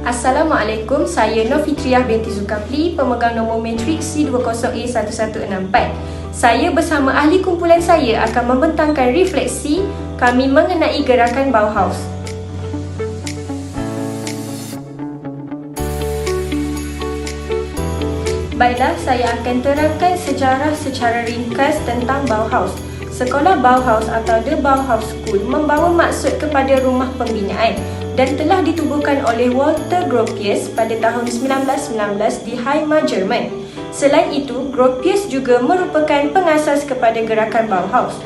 Assalamualaikum, saya Nur Fitriah binti Zulkafli, pemegang nombor matrik C20A1164. Saya bersama ahli kumpulan saya akan membentangkan refleksi kami mengenai gerakan Bauhaus. Baiklah, saya akan terangkan sejarah secara ringkas tentang Bauhaus. Sekolah Bauhaus atau The Bauhaus School membawa maksud kepada rumah pembinaan dan telah ditubuhkan oleh Walter Gropius pada tahun 1919 di Weimar, Jerman. Selain itu, Gropius juga merupakan pengasas kepada gerakan Bauhaus.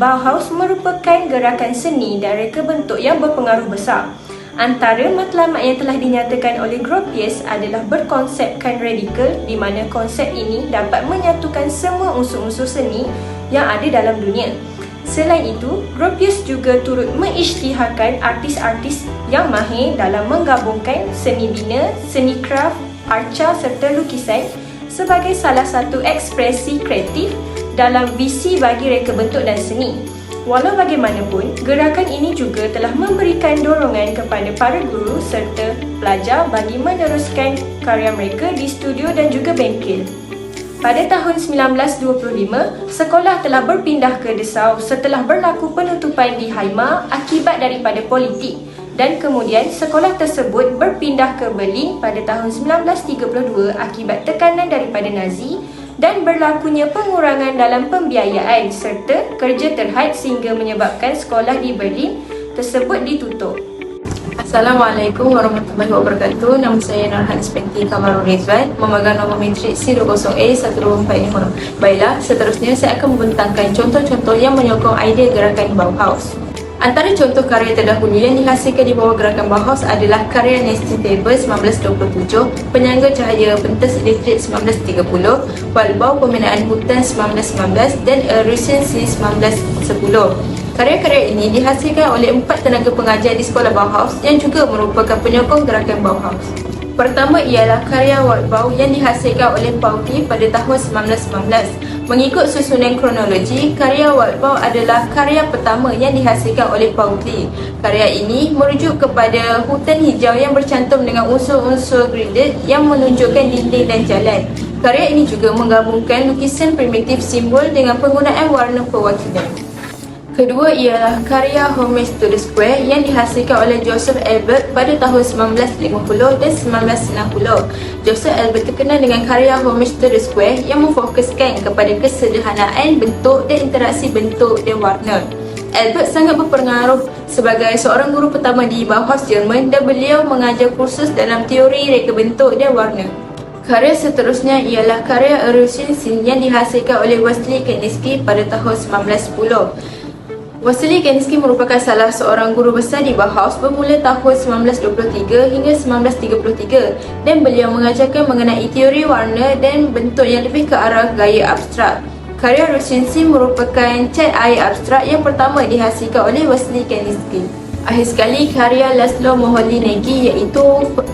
Bauhaus merupakan gerakan seni dan reka bentuk yang berpengaruh besar. Antara matlamat yang telah dinyatakan oleh Gropius adalah berkonsepkan radikal, di mana konsep ini dapat menyatukan semua unsur-unsur seni yang ada dalam dunia. Selain itu, Gropius juga turut mengisytiharkan artis-artis yang mahir dalam menggabungkan seni bina, seni kraf, arca serta lukisan sebagai salah satu ekspresi kreatif dalam visi bagi reka bentuk dan seni. Walau bagaimanapun, gerakan ini juga telah memberikan dorongan kepada para guru serta pelajar bagi meneruskan karya mereka di studio dan juga bengkel. Pada tahun 1925, sekolah telah berpindah ke Dessau setelah berlaku penutupan di Weimar akibat daripada politik, dan kemudian sekolah tersebut berpindah ke Berlin pada tahun 1932 akibat tekanan daripada Nazi dan berlakunya pengurangan dalam pembiayaan serta kerja terhad sehingga menyebabkan sekolah di Berlin tersebut ditutup. Assalamualaikum warahmatullahi wabarakatuh. Nama saya Nurhans binti Kamarul Rizwan, memegang nombor matrik C20A1245. Baiklah, seterusnya saya akan membentangkan contoh-contoh yang menyokong idea gerakan Bauhaus. Antara contoh karya terdahulu yang dihasilkan di bawah gerakan Bauhaus adalah karya Nesting Table 1927, Penyangga Cahaya Pentas Elektrik 1930, Walbau Pembinaan Hutan 1919 dan Regency 1910. Karya-karya ini dihasilkan oleh 4 tenaga pengajar di sekolah Bauhaus yang juga merupakan penyokong gerakan Bauhaus. Pertama ialah karya Walbau yang dihasilkan oleh Paul Klee pada tahun 1919. Mengikut susunan kronologi, karya Walbau adalah karya pertama yang dihasilkan oleh Paul Klee. Karya ini merujuk kepada hutan hijau yang bercantum dengan unsur-unsur graded yang menunjukkan dinding dan jalan. Karya ini juga menggabungkan lukisan primitif simbol dengan penggunaan warna perwakilan. Kedua ialah karya Homage to the Square yang dihasilkan oleh Joseph Albert pada tahun 1950 dan 1960. Joseph Albert terkenal dengan karya Homage to the Square yang memfokuskan kepada kesederhanaan bentuk dan interaksi bentuk dan warna. Albert sangat berpengaruh sebagai seorang guru pertama di Bauhaus Jerman dan beliau mengajar kursus dalam teori reka bentuk dan warna. Karya seterusnya ialah karya Regency yang dihasilkan oleh Wassily Kandinsky pada tahun 1910. Wassily Kandinsky merupakan salah seorang guru besar di Bauhaus bermula tahun 1923 hingga 1933 dan beliau mengajarkan mengenai teori warna dan bentuk yang lebih ke arah gaya abstrak. Karya Regency merupakan cat air abstrak yang pertama dihasilkan oleh Wassily Kandinsky. Akhir sekali, karya Laszlo Moholy-Nagy iaitu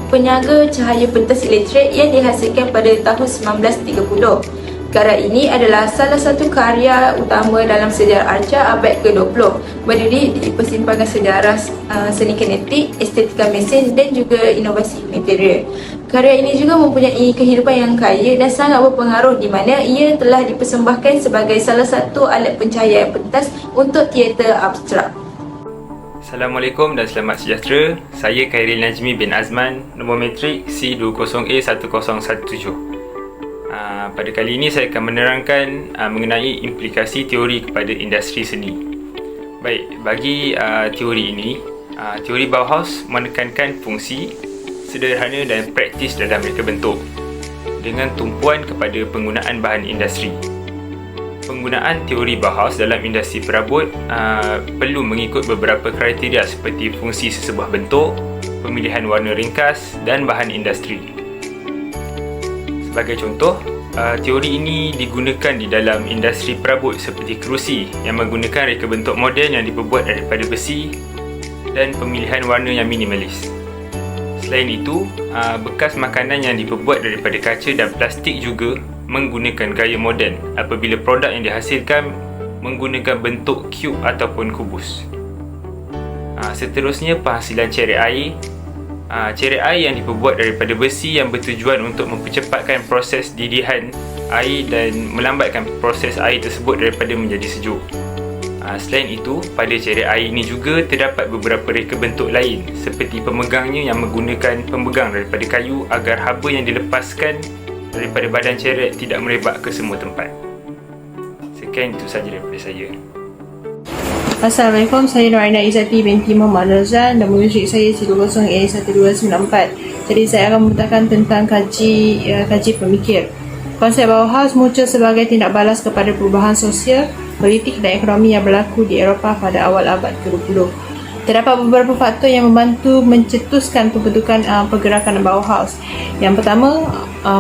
Penyaga Cahaya Pentas Elektrik yang dihasilkan pada tahun 1930. Karya ini adalah salah satu karya utama dalam sejarah arca abad ke-20, berdiri di persimpangan sejarah seni kinetik, estetika mesin dan juga inovasi material. Karya ini juga mempunyai kehidupan yang kaya dan sangat berpengaruh di mana ia telah dipersembahkan sebagai salah satu alat pencahayaan pentas untuk teater abstrak. Assalamualaikum dan selamat sejahtera. Saya Khairil Najmi bin Azman, nombor matrik C20A1017. Pada kali ini saya akan menerangkan mengenai implikasi teori kepada industri seni. Baik, bagi teori ini, teori Bauhaus menekankan fungsi, sederhana dan praktis dalam reka bentuk dengan tumpuan kepada penggunaan bahan industri. Penggunaan teori Bauhaus dalam industri perabot perlu mengikut beberapa kriteria seperti fungsi sesebuah bentuk, pemilihan warna ringkas dan bahan industri. Sebagai contoh, teori ini digunakan di dalam industri perabot seperti kerusi yang menggunakan reka bentuk moden yang diperbuat daripada besi dan pemilihan warna yang minimalis. Selain itu, bekas makanan yang diperbuat daripada kaca dan plastik juga menggunakan gaya moden apabila produk yang dihasilkan menggunakan bentuk cube ataupun kubus. Seterusnya, penghasilan cerek air Cerek air yang diperbuat daripada besi yang bertujuan untuk mempercepatkan proses didihan air dan melambatkan proses air tersebut daripada menjadi sejuk. Selain itu, pada cerek air ini juga terdapat beberapa reka bentuk lain seperti pemegangnya yang menggunakan pemegang daripada kayu agar haba yang dilepaskan daripada badan cerek tidak merebak ke semua tempat. Sekian itu sahaja daripada saya. Assalamualaikum, saya Nur Aina Izzati binti Muhammad Razan dan muzik saya C20A1294. Jadi saya akan membentangkan tentang kaji pemikir. Konsep Bauhaus muncul sebagai tindak balas kepada perubahan sosial, politik dan ekonomi yang berlaku di Eropah pada awal abad ke-20. Terdapat beberapa faktor yang membantu mencetuskan pembentukan pergerakan Bauhaus. Yang pertama,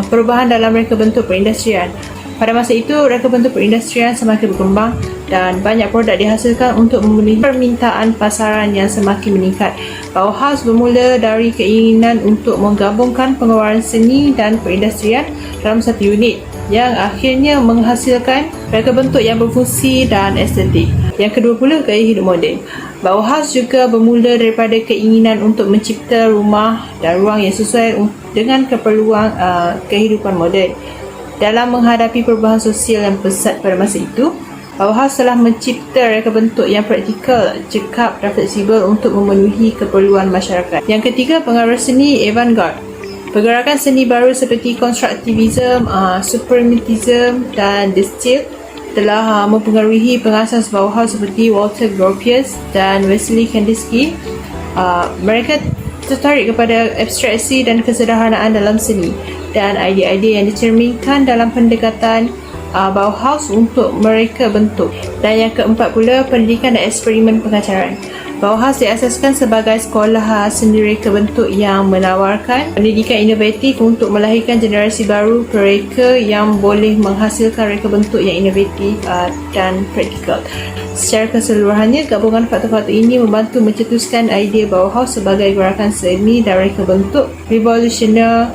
perubahan dalam reka bentuk perindustrian. Pada masa itu, reka bentuk perindustrian semakin berkembang dan banyak produk dihasilkan untuk memenuhi permintaan pasaran yang semakin meningkat. Bauhaus bermula dari keinginan untuk menggabungkan pengeluaran seni dan perindustrian dalam satu unit yang akhirnya menghasilkan reka bentuk yang berfungsi dan estetik. Yang kedua pula, gaya hidup moden. Bauhaus juga bermula daripada keinginan untuk mencipta rumah dan ruang yang sesuai dengan keperluan kehidupan moden. Dalam menghadapi perubahan sosial yang pesat pada masa itu, Bauhaus telah mencipta reka bentuk yang praktikal, cekap dan fleksibel untuk memenuhi keperluan masyarakat. Yang ketiga, pengaruh seni avant-garde. Pergerakan seni baru seperti konstruktivisme, suprematisme dan the stil telah mempengaruhi pengasas Bauhaus seperti Walter Gropius dan Wassily Kandinsky. Mereka tertarik kepada abstraksi dan kesederhanaan dalam seni dan idea-idea yang dicerminkan dalam pendekatan Bauhaus untuk mereka bentuk. Dan yang keempat pula, pendidikan dan eksperimen pengajaran. Bauhaus diasaskan sebagai sekolah seni reka bentuk yang menawarkan pendidikan inovatif untuk melahirkan generasi baru mereka yang boleh menghasilkan reka bentuk yang inovatif dan praktikal. Secara keseluruhannya, gabungan faktor-faktor ini membantu mencetuskan idea Bauhaus sebagai gerakan seni dan reka bentuk revolusioner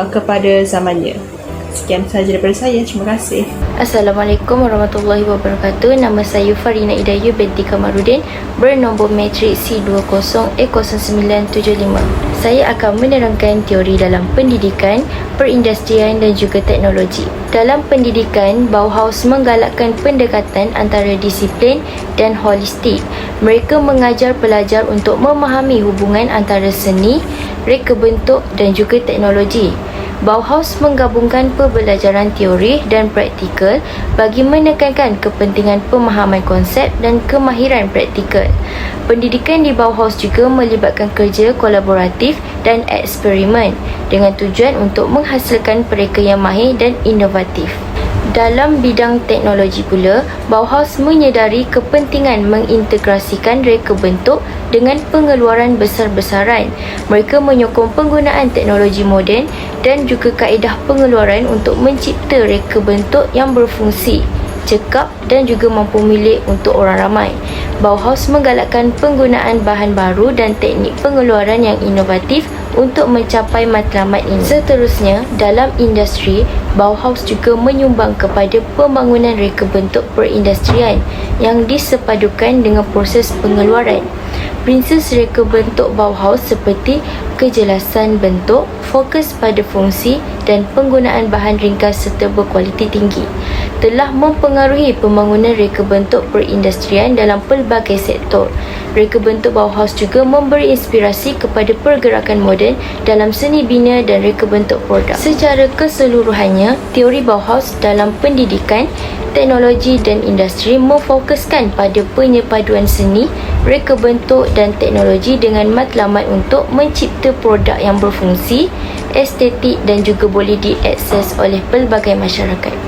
kepada zamannya. Sekian sahaja daripada saya. Terima kasih. Assalamualaikum warahmatullahi wabarakatuh. Nama saya Farina Idayu binti Kamarudin, bernombor matrik C20A0975. Saya akan menerangkan teori dalam pendidikan, perindustrian dan juga teknologi. Dalam pendidikan, Bauhaus menggalakkan pendekatan antara disiplin dan holistik. Mereka mengajar pelajar untuk memahami hubungan antara seni, reka bentuk dan juga teknologi. Bauhaus menggabungkan pembelajaran teori dan praktikal bagi menekankan kepentingan pemahaman konsep dan kemahiran praktikal. Pendidikan di Bauhaus juga melibatkan kerja kolaboratif dan eksperimen dengan tujuan untuk menghasilkan mereka yang mahir dan inovatif. Dalam bidang teknologi pula, Bauhaus menyedari kepentingan mengintegrasikan reka bentuk dengan pengeluaran besar-besaran. Mereka menyokong penggunaan teknologi moden dan juga kaedah pengeluaran untuk mencipta reka bentuk yang berfungsi, cekap dan juga mampu milik untuk orang ramai. Bauhaus menggalakkan penggunaan bahan baru dan teknik pengeluaran yang inovatif untuk mencapai matlamat ini. Seterusnya, dalam industri, Bauhaus juga menyumbang kepada pembangunan reka bentuk perindustrian yang disepadukan dengan proses pengeluaran. Prinsip reka bentuk Bauhaus seperti kejelasan bentuk, fokus pada fungsi dan penggunaan bahan ringkas serta berkualiti tinggi telah mempengaruhi pembangunan reka bentuk perindustrian dalam pelbagai sektor. Reka bentuk Bauhaus juga memberi inspirasi kepada pergerakan moden dalam seni bina dan reka bentuk produk. Secara keseluruhannya, teori Bauhaus dalam pendidikan, teknologi dan industri memfokuskan pada penyepaduan seni, reka bentuk dan teknologi dengan matlamat untuk mencipta produk yang berfungsi, estetik dan juga boleh diakses oleh pelbagai masyarakat.